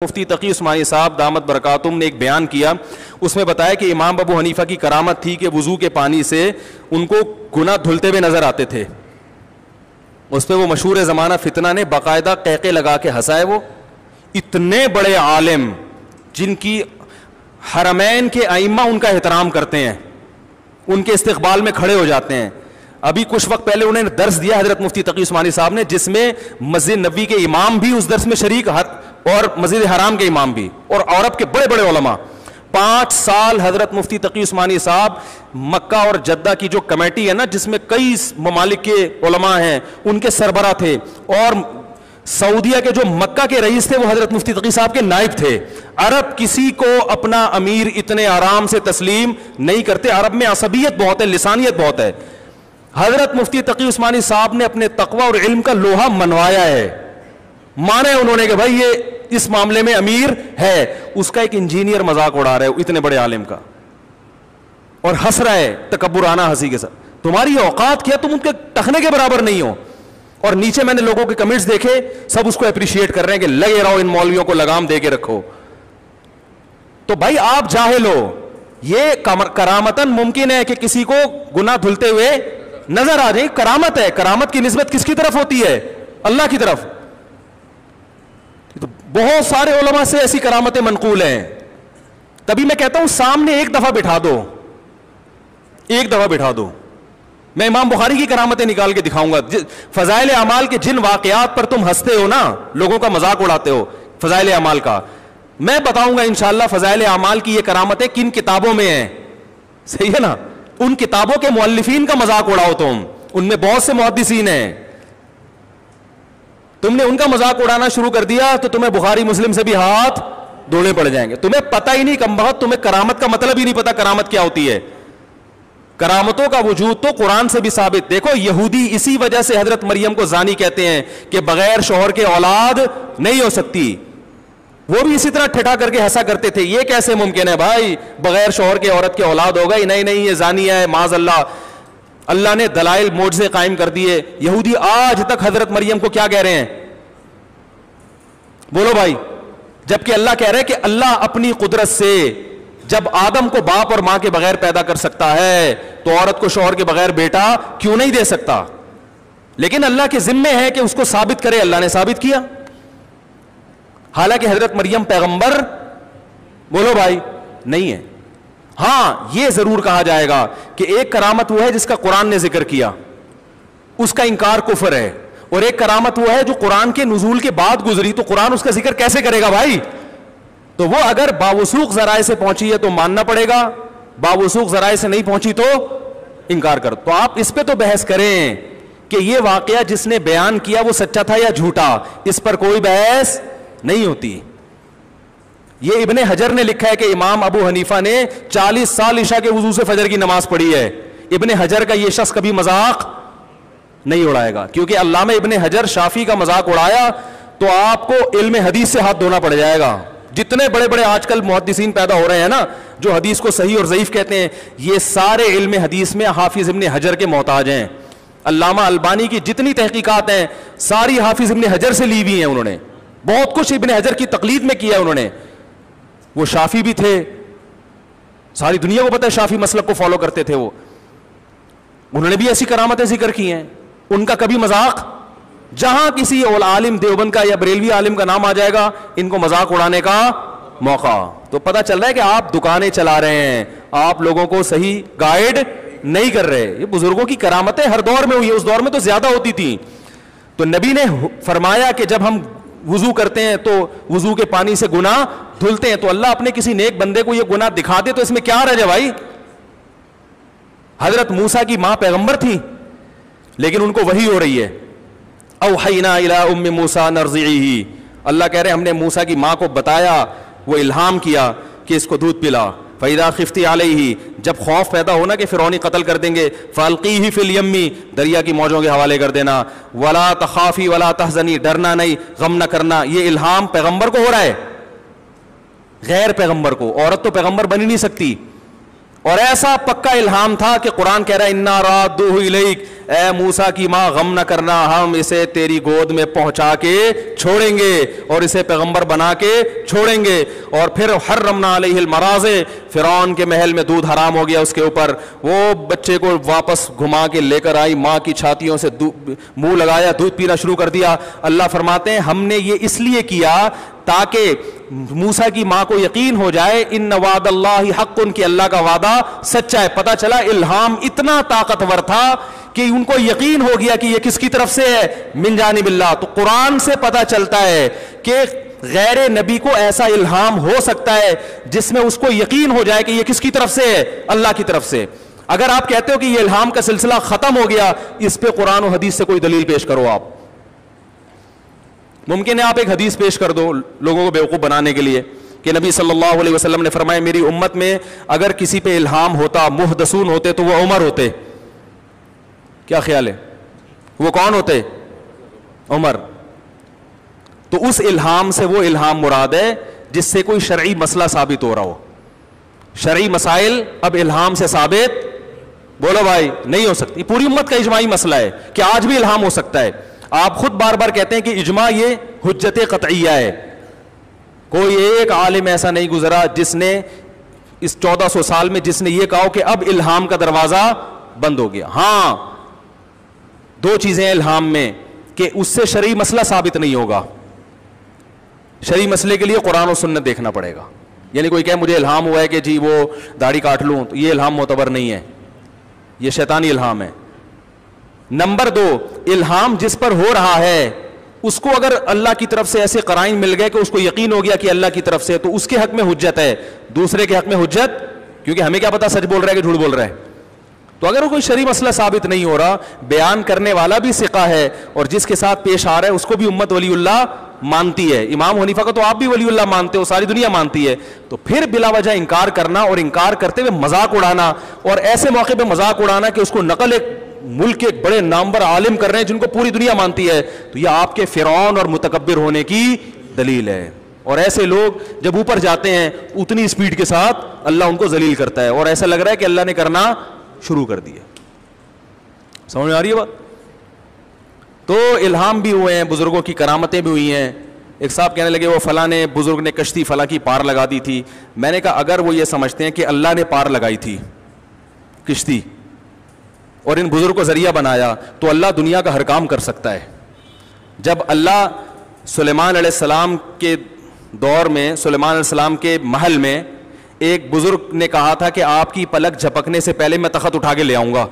مفتی تقی عثمانی صاحب دامت برکاتہم نے ایک بیان کیا، اس میں بتایا کہ امام ابو حنیفہ کی کرامت تھی کہ وضو کے پانی سے ان کو گناہ دھلتے ہوئے نظر آتے تھے. اس پہ وہ مشہور زمانہ فتنہ نے باقاعدہ قہقے لگا کے ہنسائے. وہ اتنے بڑے عالم جن کی حرمین کے ائمہ ان کا احترام کرتے ہیں، ان کے استقبال میں کھڑے ہو جاتے ہیں. ابھی کچھ وقت پہلے انہوں نے درس دیا حضرت مفتی تقی عثمانی صاحب نے، جس میں مسجد نبوی کے امام بھی اس درس میں شریک اور مسجد حرام کے امام بھی اور عرب کے بڑے بڑے علماء. 5 سال حضرت مفتی تقی عثمانی صاحب مکہ اور جدہ کی جو کمیٹی ہے نا، جس میں کئی ممالک کے علماء ہیں، ان کے سربراہ تھے. اور سعودیہ کے جو مکہ کے رئیس تھے وہ حضرت مفتی تقی صاحب کے نائب تھے. عرب کسی کو اپنا امیر اتنے آرام سے تسلیم نہیں کرتے. عرب میں عصبیت بہت ہے، لسانیت بہت ہے. حضرت مفتی تقی عثمانی صاحب نے اپنے تقوی اور علم کا لوہا منوایا ہے، مانا ہے انہوں نے کہ بھائی یہ اس معاملے میں امیر ہے. اس کا ایک انجینئر مذاق اڑا رہا ہے اتنے بڑے عالم کا اور ہنس رہا ہے تکبرانہ ہنسی کے ساتھ. تمہاری اوقات کیا، تم ان کے ٹخنے کے برابر نہیں ہو. اور نیچے میں نے لوگوں کے کمنٹس دیکھے، سب اس کو اپریشیٹ کر رہے ہیں کہ لگے رہو ان مولویوں کو لگام دے کے رکھو. تو بھائی آپ جاہل ہو. یہ کرامتاً ممکن ہے کہ کسی کو گناہ دھلتے ہوئے نظر آ جائے، کرامت ہے. کرامت کی نسبت کس کی طرف ہوتی ہے؟ اللہ کی طرف. تو بہت سارے علماء سے ایسی کرامتیں منقول ہیں. تبھی میں کہتا ہوں سامنے ایک دفعہ بٹھا دو، ایک دفعہ بٹھا دو. میں امام بخاری کی کرامتیں نکال کے دکھاؤں گا. فضائل اعمال کے جن واقعات پر تم ہنستے ہو نا، لوگوں کا مذاق اڑاتے ہو فضائل اعمال کا، میں بتاؤں گا انشاءاللہ فضائل اعمال کی یہ کرامتیں کن کتابوں میں ہیں. صحیح ہے نا؟ ان کتابوں کے مؤلفین کا مذاق اڑاؤ تم. ان میں بہت سے محدثین ہیں، تم نے ان کا مذاق اڑانا شروع کر دیا تو تمہیں بخاری مسلم سے بھی ہاتھ دھونے پڑ جائیں گے. تمہیں پتہ ہی نہیں کم بہت، تمہیں کرامت کا مطلب ہی نہیں پتا کرامت کیا ہوتی ہے. کرامتوں کا وجود تو قرآن سے بھی ثابت. دیکھو یہودی اسی وجہ سے حضرت مریم کو زانی کہتے ہیں کہ بغیر شوہر کے اولاد نہیں ہو سکتی. وہ بھی اسی طرح ٹھٹھا کر کے ہنسا کرتے تھے، یہ کیسے ممکن ہے بھائی بغیر شوہر کے عورت کے اولاد ہوگا ہی نہیں، نہیں یہ زانیہ ہے معاذ اللہ. اللہ نے دلائل معجزے قائم کر دیے. یہودی آج تک حضرت مریم کو کیا کہہ رہے ہیں؟ بولو بھائی. جبکہ اللہ کہہ رہے کہ اللہ اپنی قدرت سے جب آدم کو باپ اور ماں کے بغیر پیدا کر سکتا ہے تو عورت کو شوہر کے بغیر بیٹا کیوں نہیں دے سکتا؟ لیکن اللہ کے ذمے ہے کہ اس کو ثابت کرے. اللہ نے ثابت کیا. حالانکہ حضرت مریم پیغمبر بولو بھائی نہیں ہے. ہاں یہ ضرور کہا جائے گا کہ ایک کرامت وہ ہے جس کا قرآن نے ذکر کیا، اس کا انکار کفر ہے. اور ایک کرامت وہ ہے جو قرآن کے نزول کے بعد گزری، تو قرآن اس کا ذکر کیسے کرے گا بھائی؟ تو وہ اگر باوثوق ذرائع سے پہنچی ہے تو ماننا پڑے گا، باوثوق ذرائع سے نہیں پہنچی تو انکار کر. تو آپ اس پہ تو بحث کریں کہ یہ واقعہ جس نے بیان کیا وہ سچا تھا یا جھوٹا، اس پر کوئی بحث نہیں ہوتی. یہ ابن حجر نے لکھا ہے کہ امام ابو حنیفہ نے 40 سال عشاء کے وضو سے فجر کی نماز پڑھی ہے. ابن حجر کا یہ شخص کبھی مذاق نہیں اڑائے گا، کیونکہ علامہ ابن حجر شافعی کا مذاق اڑایا تو آپ کو علم حدیث سے ہاتھ دھونا پڑ جائے گا. جتنے بڑے بڑے آج کل محدثین پیدا ہو رہے ہیں نا جو حدیث کو صحیح اور ضعیف کہتے ہیں، یہ سارے علم حدیث میں حافظ ابن حجر کے محتاج ہیں. علامہ البانی کی جتنی تحقیقات ہیں ساری حافظ ابن حجر سے لی ہوئی ہیں. انہوں نے بہت کچھ ابن حجر کی تقلید میں کیا. انہوں نے، وہ شافعی بھی تھے، ساری دنیا کو پتہ ہے شافعی مسلک کو فالو کرتے تھے. وہ انہوں نے بھی ایسی کرامتیں ذکر کی ہیں. ان کا کبھی مذاق، جہاں کسی عالم دیوبند کا یا بریلوی عالم کا نام آ جائے گا ان کو مذاق اڑانے کا موقع. تو پتہ چل رہا ہے کہ آپ دکانیں چلا رہے ہیں، آپ لوگوں کو صحیح گائیڈ نہیں کر رہے. یہ بزرگوں کی کرامتیں ہر دور میں ہوئی ہیں، اس دور میں تو زیادہ ہوتی تھیں. تو نبی نے فرمایا کہ جب ہم وضو کرتے ہیں تو وضو کے پانی سے گناہ دھلتے ہیں. تو اللہ اپنے کسی نیک بندے کو یہ گناہ دکھا دے تو اس میں کیا رہ جائے بھائی؟ حضرت موسیٰ کی ماں پیغمبر تھی لیکن ان کو وحی ہو رہی ہے. اوحینا الی ام موسیٰ ان ارضعیہ. اللہ کہہ رہے ہم نے موسیٰ کی ماں کو بتایا، وہ الہام کیا کہ اس کو دودھ پلا. فَإِذَا خِفْتِ عَلَيْهِ. جب خوف پیدا ہونا کہ فرعونی قتل کر دیں گے، فَأَلْقِيهِ فِي الْيَمِّ. دریا کی موجوں کے حوالے کر دینا. وَلَا تَخَافِي وَلَا تَحْزَنِي. ڈرنا نہیں، غم نہ کرنا. یہ الہام پیغمبر کو ہو رہا ہے، غیر پیغمبر کو. عورت تو پیغمبر بن ہی نہیں سکتی. اور ایسا پکا الہام تھا کہ قرآن کہہ رہا ہے انا رادوہ الیک، اے موسیٰ کی ماں غم نہ کرنا، ہم اسے تیری گود میں پہنچا کے چھوڑیں گے اور اسے پیغمبر بنا کے چھوڑیں گے. اور پھر حرمنا علیہ المراضع، فرعون کے محل میں دودھ حرام ہو گیا اس کے اوپر. وہ بچے کو واپس گھما کے لے کر آئی، ماں کی چھاتیوں سے منہ لگایا، دودھ پینا شروع کر دیا. اللہ فرماتے ہیں ہم نے یہ اس لیے کیا تاکہ موسیٰ کی ماں کو یقین ہو جائے ان وعد اللہ حق، ان کی اللہ کا وعدہ سچا ہے. پتہ چلا الہام اتنا طاقتور تھا کہ ان کو یقین ہو گیا کہ یہ کس کی طرف سے ہے، من جانب اللہ. تو قرآن سے پتہ چلتا ہے کہ غیر نبی کو ایسا الہام ہو سکتا ہے جس میں اس کو یقین ہو جائے کہ یہ کس کی طرف سے ہے، اللہ کی طرف سے. اگر آپ کہتے ہو کہ یہ الہام کا سلسلہ ختم ہو گیا، اس پہ قرآن و حدیث سے کوئی دلیل پیش کرو. آپ ممکن ہے آپ ایک حدیث پیش کر دو لوگوں کو بیوقوف بنانے کے لیے کہ نبی صلی اللہ علیہ وسلم نے فرمایا میری امت میں اگر کسی پہ الہام ہوتا، محدثون ہوتے تو وہ عمر ہوتے. کیا خیال ہے؟ وہ کون ہوتے؟ عمر. تو اس الہام سے وہ الہام مراد ہے جس سے کوئی شرعی مسئلہ ثابت ہو رہا ہو. شرعی مسائل اب الہام سے ثابت، بولو بھائی، نہیں ہو سکتی. پوری امت کا اجماعی مسئلہ ہے کہ آج بھی الہام ہو سکتا ہے. آپ خود بار بار کہتے ہیں کہ اجماع یہ حجت قطعیہ ہے. کوئی ایک عالم ایسا نہیں گزرا جس نے اس 1400 سال میں جس نے یہ کہا کہ اب الہام کا دروازہ بند ہو گیا. ہاں دو چیزیں ہیں الہام میں کہ اس سے شرعی مسئلہ ثابت نہیں ہوگا. شرعی مسئلے کے لیے قرآن و سنت دیکھنا پڑے گا. یعنی کوئی کہے مجھے الہام ہوا ہے کہ جی وہ داڑھی کاٹ لوں، تو یہ الہام معتبر نہیں ہے، یہ شیطانی الہام ہے. نمبر دو، الہام جس پر ہو رہا ہے اس کو اگر اللہ کی طرف سے ایسے قرائن مل گئے کہ اس کو یقین ہو گیا کہ اللہ کی طرف سے، تو اس کے حق میں حجت ہے. دوسرے کے حق میں حجت، کیونکہ ہمیں کیا پتا سچ بول رہا ہے کہ جھوٹ بول رہا ہے. تو اگر کوئی شرعی مسئلہ ثابت نہیں ہو رہا، بیان کرنے والا بھی ثقہ ہے اور جس کے ساتھ پیش آ رہا ہے اس کو بھی امت ولی اللہ مانتی ہے. امام حنیفہ کو تو آپ بھی ولی اللہ مانتے ہو، ساری دنیا مانتی ہے. تو پھر بلا وجہ انکار کرنا اور انکار کرتے ہوئے مذاق اڑانا، اور ایسے موقع پہ مذاق اڑانا کہ اس کو نقل ایک ملک کے ایک بڑے نامور عالم کر رہے ہیں جن کو پوری دنیا مانتی ہے، تو یہ آپ کے فرعون اور متکبر ہونے کی دلیل ہے. اور ایسے لوگ جب اوپر جاتے ہیں اتنی اسپیڈ کے ساتھ اللہ ان کو ذلیل کرتا ہے اور ایسا لگ رہا ہے کہ اللہ نے کرنا شروع کر دیا. سمجھ میں آ رہی ہے بات؟ تو الہام بھی ہوئے ہیں، بزرگوں کی کرامتیں بھی ہوئی ہیں. ایک صاحب کہنے لگے وہ فلاں نے بزرگ نے کشتی فلاں کی پار لگا دی تھی. میں نے کہا اگر وہ یہ سمجھتے ہیں کہ اللہ نے پار لگائی تھی کشتی اور ان بزرگ کو ذریعہ بنایا، تو اللہ دنیا کا ہر کام کر سکتا ہے. جب اللہ سلیمان علیہ السلام کے دور میں، سلیمان علیہ السلام کے محل میں ایک بزرگ نے کہا تھا کہ آپ کی پلک جھپکنے سے پہلے میں تخت اٹھا کے لے آؤں گا،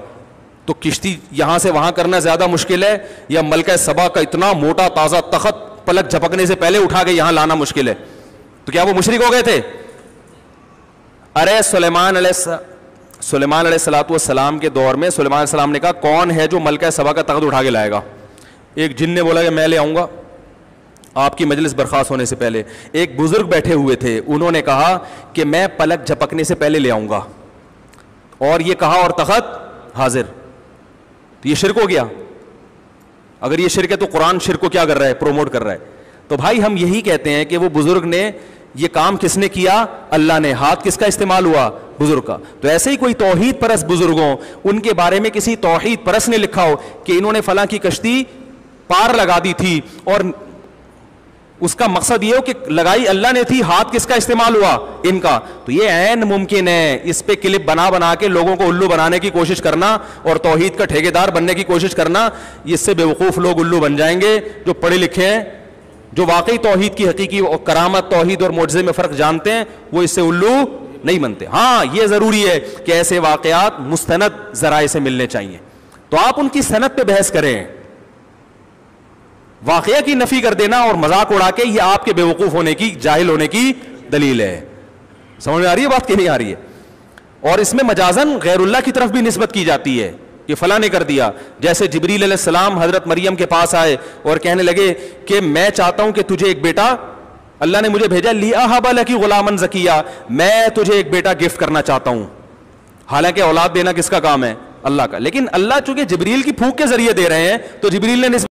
تو کشتی یہاں سے وہاں کرنا زیادہ مشکل ہے یا ملکہ سبا کا اتنا موٹا تازہ تخت پلک جھپکنے سے پہلے اٹھا کے یہاں لانا مشکل ہے؟ تو کیا وہ مشرک ہو گئے تھے؟ ارے سلیمان علیہ السلام کے دور میں سلیمان علیہ السلام نے کہا کون ہے جو ملکہ سبا کا تخت اٹھا کے لائے گا؟ ایک جن نے بولا کہ میں لے آؤں گا. آپ کی مجلس برخاست ہونے سے پہلے ایک بزرگ بیٹھے ہوئے تھے، انہوں نے کہا کہ میں پلک جھپکنے سے پہلے لے آؤں گا، اور یہ کہا اور تخت حاضر. تو یہ شرک ہو گیا؟ اگر یہ شرک ہے تو قرآن شرک کو کیا کر رہا ہے؟ پروموٹ کر رہا ہے. تو بھائی ہم یہی کہتے ہیں کہ وہ بزرگ نے یہ کام کس نے کیا؟ اللہ نے. ہاتھ کس کا استعمال ہوا؟ بزرگ کا. تو ایسے ہی کوئی توحید پرست بزرگوں، ان کے بارے میں کسی توحید پرست نے لکھا ہو کہ انہوں نے فلاں کی کشتی پار لگا دی تھی اور اس کا مقصد یہ ہو کہ لگائی اللہ نے تھی، ہاتھ کس کا استعمال ہوا؟ ان کا. تو یہ عین ممکن ہے. اس پہ کلپ بنا کے لوگوں کو الو بنانے کی کوشش کرنا اور توحید کا ٹھیکیدار بننے کی کوشش کرنا، اس سے بیوقوف لوگ الو بن جائیں گے. جو پڑھے لکھے ہیں، جو واقعی توحید کی حقیقی اور کرامت، توحید اور معجزے میں فرق جانتے ہیں، وہ اس سے الو نہیں بنتے. ہاں یہ ضروری ہے کہ ایسے واقعات مستند ذرائع سے ملنے چاہیے. تو آپ ان کی سند پہ بحث کریں. واقعہ کی نفی کر دینا اور مذاق اڑا کے، یہ آپ کے بیوقوف ہونے کی، جاہل ہونے کی دلیل ہے. سمجھ میں آ رہی ہے بات کہ نہیں آ رہی ہے؟ اور اس میں مجازن غیر اللہ کی طرف بھی نسبت کی جاتی ہے کہ فلاں نے کر دیا. جیسے جبریل علیہ السلام حضرت مریم کے پاس آئے اور کہنے لگے کہ میں چاہتا ہوں کہ تجھے ایک بیٹا، اللہ نے مجھے بھیجا لِأَهَبَ لَكِ غُلَامًا زَكِيًّا، میں تجھے ایک بیٹا گفٹ کرنا چاہتا ہوں. حالانکہ اولاد دینا کس کا کام ہے؟ اللہ کا. لیکن اللہ چونکہ جبریل کی پھونک کے ذریعے دے رہے ہیں تو جبریل نے